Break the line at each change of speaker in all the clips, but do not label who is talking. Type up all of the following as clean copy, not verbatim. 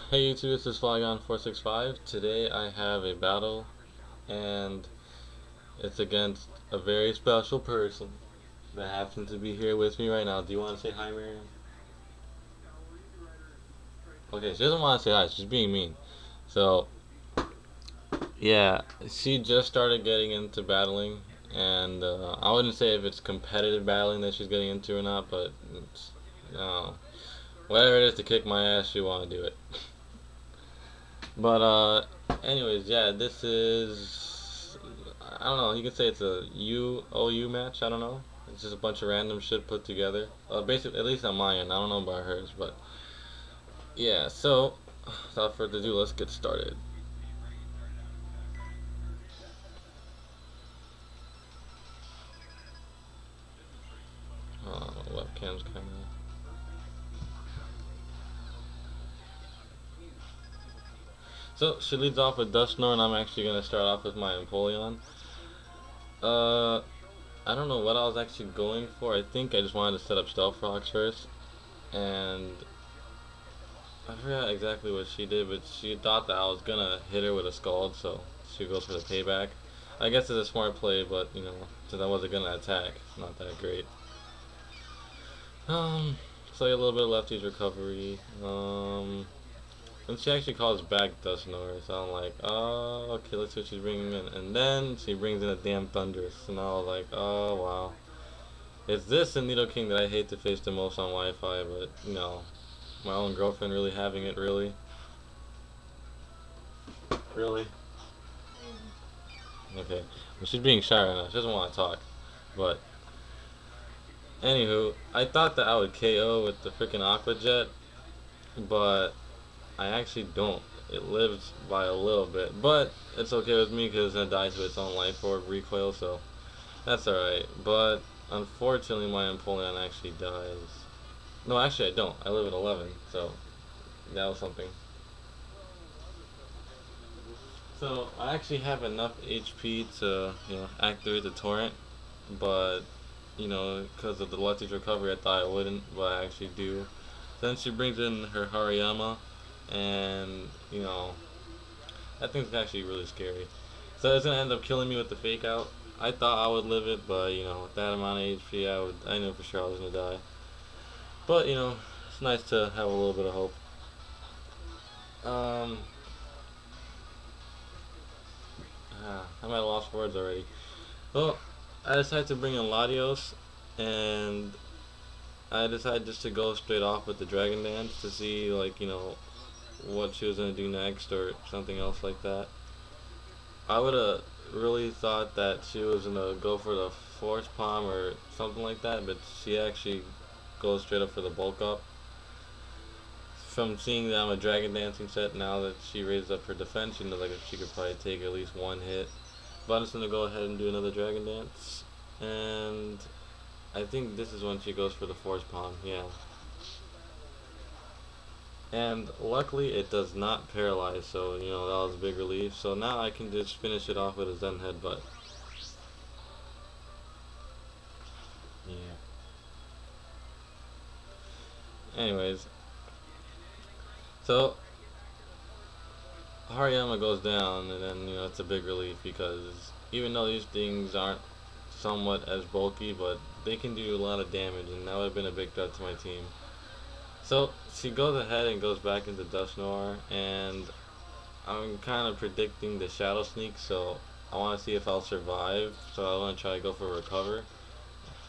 Hey YouTube, this is Flygon465. Today I have a battle, and it's against a very special person that happens to be here with me right now. Do you want to say hi, Miriam? Okay, she doesn't want to say hi. She's being mean. So, yeah, she just started getting into battling, and I wouldn't say if it's competitive battling that she's getting into or not, but it's, whatever it is to kick my ass, she want to do it. But anyways, yeah, this is I don't know. You could say it's a UOU match. I don't know. It's just a bunch of random shit put together. Basically, at least on my end. I don't know about hers, but yeah. So, without further ado, let's get started. Webcam's kind of. So she leads off with Dusknor, and I'm actually gonna start off with my Empoleon. Uh, I don't know what I was actually going for. I think I just wanted to set up Stealth Rocks first, and I forgot exactly what she did, but she thought that I was gonna hit her with a Scald, so she goes for the payback. I guess it's a smart play, but since I wasn't gonna attack, it's not that great. Um, so yeah, a little bit of lefty's recovery. And she actually calls back Dusknoir, so I'm like, oh, okay, let's see what she's bringing in. And then she brings in a damn Thundurus, and I was like, oh wow. It's this and Nidoking that I hate to face the most on Wi-Fi, but my own girlfriend really having it, really. Really? Okay. Well, she's being shy right now. She doesn't want to talk. But, anywho, I thought that I would KO with the freaking Aqua Jet, but I actually don't. It lives by a little bit. But, it's okay with me because it dies with its own life orb recoil, so that's alright. But, unfortunately, my Empoleon actually dies. No, actually, I don't. I live at 11, so that was something. So, I actually have enough HP to, activate the Torrent, but because of the Lefty's recovery, I thought I wouldn't, but I actually do. Then she brings in her Hariyama, and that thing's actually really scary. So it's gonna end up killing me with the fake out. I thought I would live it, but with that amount of HP, I knew for sure I was gonna die. But it's nice to have a little bit of hope. Um, I'm at a lost for words already. Well, I decided to bring in Latios, and I decided just to go straight off with the Dragon Dance to see, like, what she was going to do next or something else like that. I would have really thought that she was going to go for the Force Palm or something like that, but she actually goes straight up for the bulk up. From seeing that I'm a Dragon Dancing set, now that she raises up her defense, like she could probably take at least one hit. But I'm just going to go ahead and do another Dragon Dance. And I think this is when she goes for the Force Palm, yeah. And luckily it does not paralyze, so that was a big relief. So now I can just finish it off with a Zen Headbutt. Yeah. Anyways, so Hariyama goes down, and then it's a big relief because even though these things aren't somewhat as bulky, but they can do a lot of damage, and that would have been a big threat to my team. So she goes ahead and goes back into Dusknoir, and I'm kind of predicting the Shadow Sneak, so I want to see if I'll survive. So I want to try to go for Recover,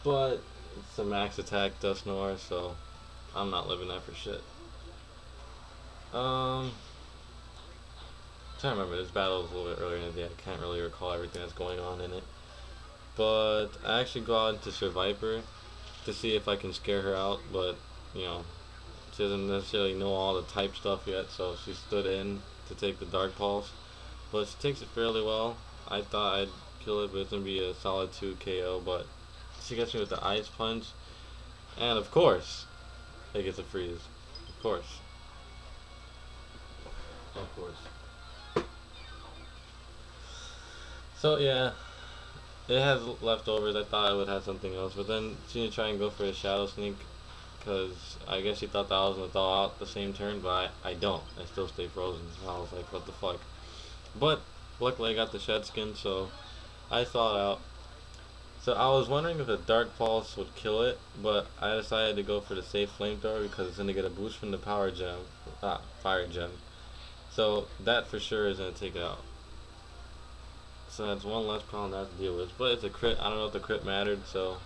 but it's a max attack Dusknoir, so I'm not living that for shit. I'm trying to remember, this battle was a little bit earlier in the day. I can't really recall everything that's going on in it. But I actually go out into Survivor to see if I can scare her out, but she doesn't necessarily know all the type stuff yet, so she stood in to take the Dark Pulse. But she takes it fairly well. I thought I'd kill it, but it's going to be a solid 2 KO, but she gets me with the Ice Punch, and of course, it gets a freeze. Of course. Of course. So yeah, it has leftovers. I thought I would have something else, but then she didn't try and go for a Shadow Sneak. because I guess she thought that I was gonna thaw out the same turn, but I don't. I still stay frozen. I was like, what the fuck? But luckily I got the shed skin, so I thawed out. So I was wondering if a dark pulse would kill it, but I decided to go for the safe flamethrower because it's gonna get a boost from the power gem, fire gem. So that for sure is gonna take it out. So that's one less problem I have to deal with. But it's a crit. I don't know if the crit mattered, so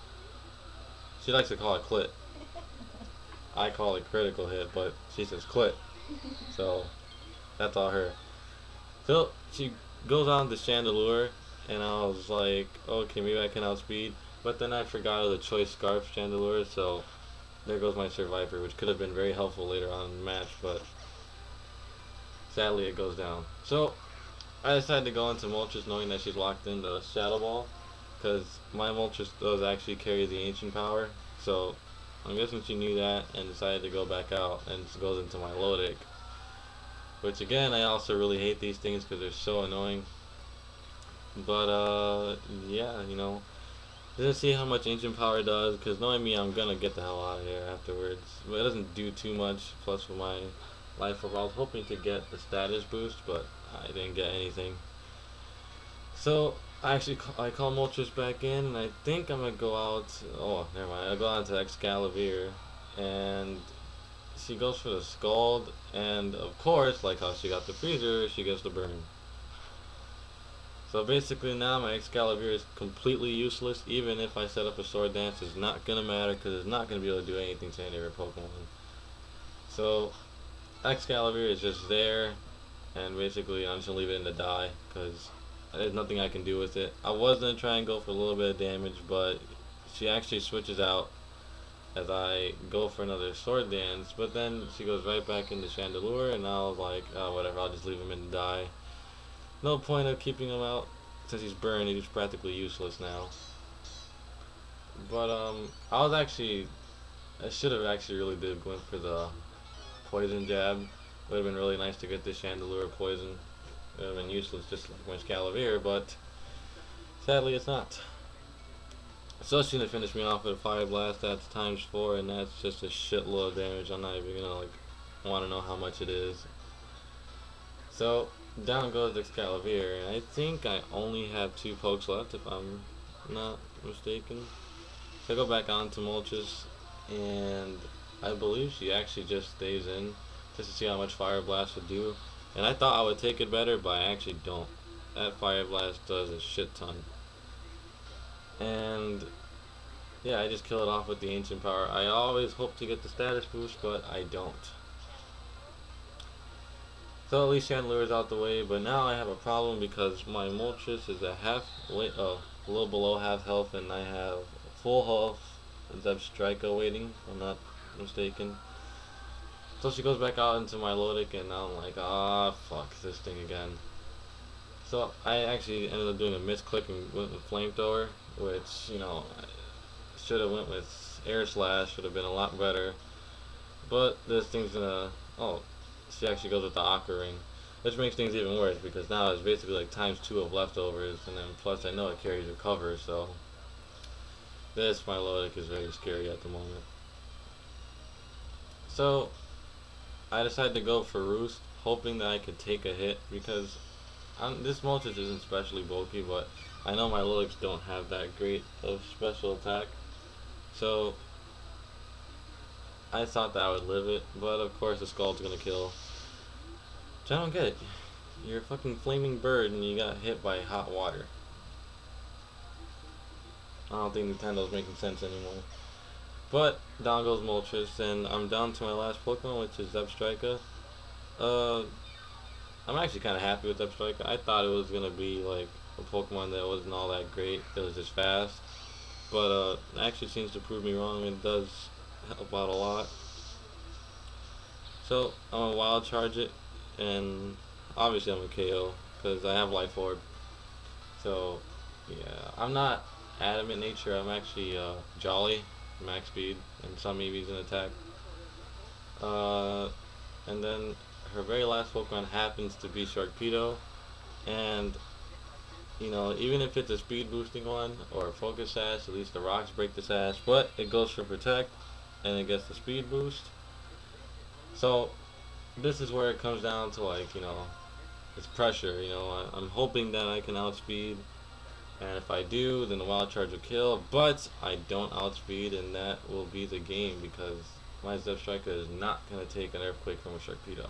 she likes to call it clit. I call it critical hit, but she says clit. So that's all her. So she goes on the Chandelure, and I was like, okay, maybe I can outspeed. But then I forgot of the choice scarf Chandelure, so there goes my survivor, which could have been very helpful later on in the match, but sadly it goes down. So I decided to go into Moltres knowing that she's locked into Shadow Ball, because my Moltres does actually carry the ancient power, so I'm guessing she knew that and decided to go back out and goes into my Lodic. Which again, I also really hate these things because they're so annoying. But yeah, you know, let's see how much ancient power does, because knowing me, I'm gonna get the hell out of here afterwards. But it doesn't do too much, plus for my life up. I was hoping to get the status boost, but I didn't get anything. So I call Moltres back in, and I think I'm gonna go out. Oh, never mind. I'll go out to Excalibur, and she goes for the Scald, and of course, like how she got the Freezer, she gets the Burn. So basically now my Excalibur is completely useless. Even if I set up a Sword Dance, it's not gonna matter because it's not gonna be able to do anything to any of her Pokemon. So Excalibur is just there, and basically I'm just gonna leave it in the die because there's nothing I can do with it. I was gonna try and go for a little bit of damage, but she actually switches out as I go for another Sword Dance, but then she goes right back into Chandelure, and I was like, oh, whatever, I'll just leave him in the die. No point of keeping him out since he's burned. He's practically useless now. But I should have actually really did went for the poison jab. Would have been really nice to get this Chandelure poison. It would have been useless just like my Excalibur, but sadly it's not. So she's gonna finish me off with a Fire Blast. That's ×4, and that's just a shitload of damage. I'm not even gonna want to know how much it is. So down goes Excalibur, and I think I only have 2 pokes left if I'm not mistaken. So I go back on to Moltres, and I believe she actually just stays in just to see how much Fire Blast would do. And I thought I would take it better, but I actually don't. That Fire Blast does a shit ton. And yeah, I just kill it off with the ancient power. I always hope to get the status boost, but I don't. So at least Chandelure is out the way, but now I have a problem because my Moltres is a little below half health, and I have full health Zebstrika waiting, if I'm not mistaken. So she goes back out into my Lodic, and I'm like, ah, fuck this thing again. So I actually ended up doing a misclick and went with Flamethrower, which, you know, I should have went with Air Slash, should have been a lot better. But this thing's gonna, oh, she actually goes with the Aqua Ring, which makes things even worse because now it's basically like ×2 of leftovers, and then plus I know it carries Recover, so this, my Lodic, is very scary at the moment. So I decided to go for Roost, hoping that I could take a hit because this Moltres isn't especially bulky, but I know my Lodics don't have that great of special attack, so I thought that I would live it, but of course the Scald's gonna kill. Which I don't get it. You're a fucking flaming bird and you got hit by hot water. I don't think Nintendo's making sense anymore. But down goes Moltres, and I'm down to my last Pokemon, which is Zebstrika. I'm actually kind of happy with Zebstrika. I thought it was gonna be like a Pokemon that wasn't all that great. It was just fast, but it actually seems to prove me wrong. It does help out a lot. So I'm gonna Wild Charge it, and obviously I'm a KO because I have Life Orb. So yeah, I'm not Adamant nature. I'm actually Jolly, max speed, and some EVs in attack. And then her very last Pokemon happens to be Sharpedo, and you know, even if it's a speed boosting one or a Focus Sash, at least the rocks break the sash, but it goes for Protect, and it gets the speed boost. So this is where it comes down to, like, it's pressure. I'm hoping that I can outspeed, and if I do, then the wild charge will kill. But I don't outspeed, and that will be the game because my Zep Striker is not gonna take an earthquake from a Sharpedo.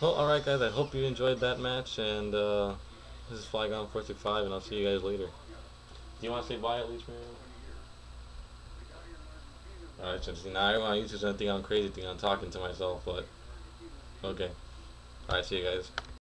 Well, alright guys, I hope you enjoyed that match, and this is Flygon465, and I'll see you guys later. Do you want to say bye at least, Miriam? Alright, so now everyone on YouTube is going to think I'm crazy, think I'm talking to myself, but okay. Alright, see you guys.